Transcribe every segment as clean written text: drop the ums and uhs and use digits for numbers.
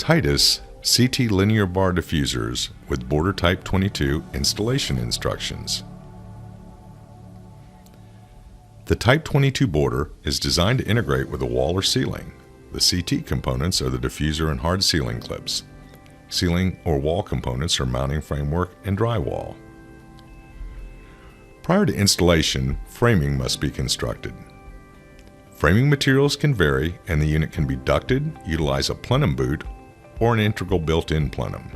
Titus CT linear bar diffusers with border type 22 installation instructions. The type 22 border is designed to integrate with a wall or ceiling. The CT components are the diffuser and hard ceiling clips. Ceiling or wall components are mounting framework and drywall. Prior to installation, framing must be constructed. Framing materials can vary and the unit can be ducted, utilize a plenum boot, or an integral built-in plenum.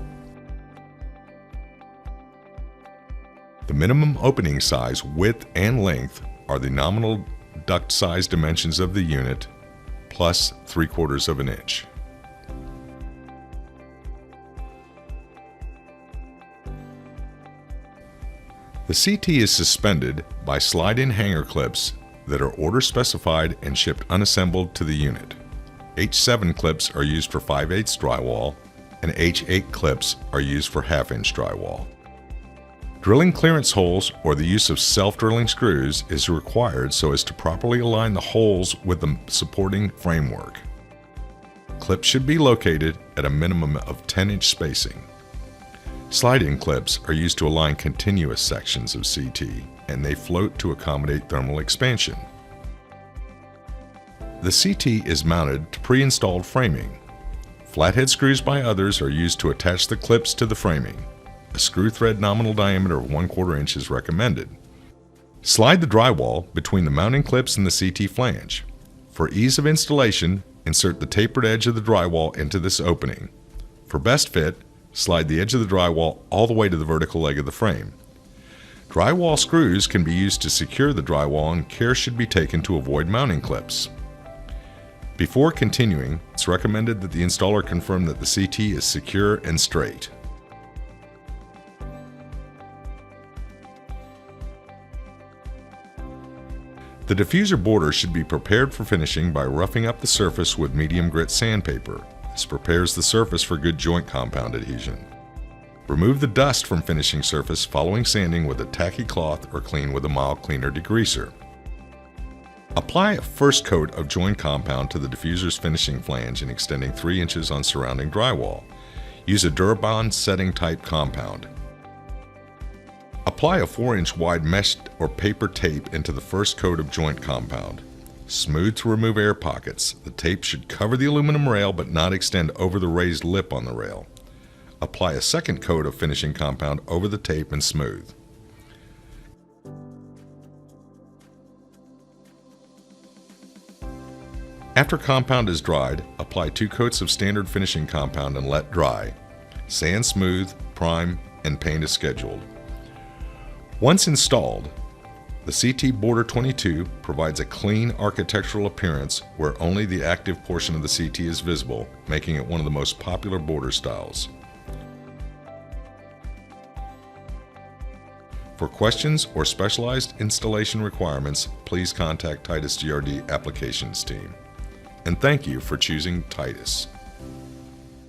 The minimum opening size, width, and length are the nominal duct size dimensions of the unit plus 3/4 of an inch. The CT is suspended by slide-in hanger clips that are order specified and shipped unassembled to the unit. H7 clips are used for 5/8 drywall and H8 clips are used for 1/2-inch drywall. Drilling clearance holes or the use of self-drilling screws is required so as to properly align the holes with the supporting framework. Clips should be located at a minimum of 10-inch spacing. Slide-in clips are used to align continuous sections of CT, and they float to accommodate thermal expansion. The CT is mounted to pre-installed framing. Flathead screws by others are used to attach the clips to the framing. A screw thread nominal diameter of 1/4 inch is recommended. Slide the drywall between the mounting clips and the CT flange. For ease of installation, insert the tapered edge of the drywall into this opening. For best fit, slide the edge of the drywall all the way to the vertical leg of the frame. Drywall screws can be used to secure the drywall and care should be taken to avoid mounting clips. Before continuing, it's recommended that the installer confirm that the CT is secure and straight. The diffuser border should be prepared for finishing by roughing up the surface with medium grit sandpaper. This prepares the surface for good joint compound adhesion. Remove the dust from finishing surface following sanding with a tacky cloth or clean with a mild cleaner degreaser. Apply a first coat of joint compound to the diffuser's finishing flange and extending 3 inches on surrounding drywall. Use a Durabond setting type compound. Apply a 4-inch wide mesh or paper tape into the first coat of joint compound. Smooth to remove air pockets. The tape should cover the aluminum rail but not extend over the raised lip on the rail. Apply a second coat of finishing compound over the tape and smooth. After compound is dried, apply 2 coats of standard finishing compound and let dry. Sand smooth, prime, and paint as scheduled. Once installed, the CT Border 22 provides a clean architectural appearance where only the active portion of the CT is visible, making it one of the most popular border styles. For questions or specialized installation requirements, please contact Titus GRD Applications team. And thank you for choosing Titus.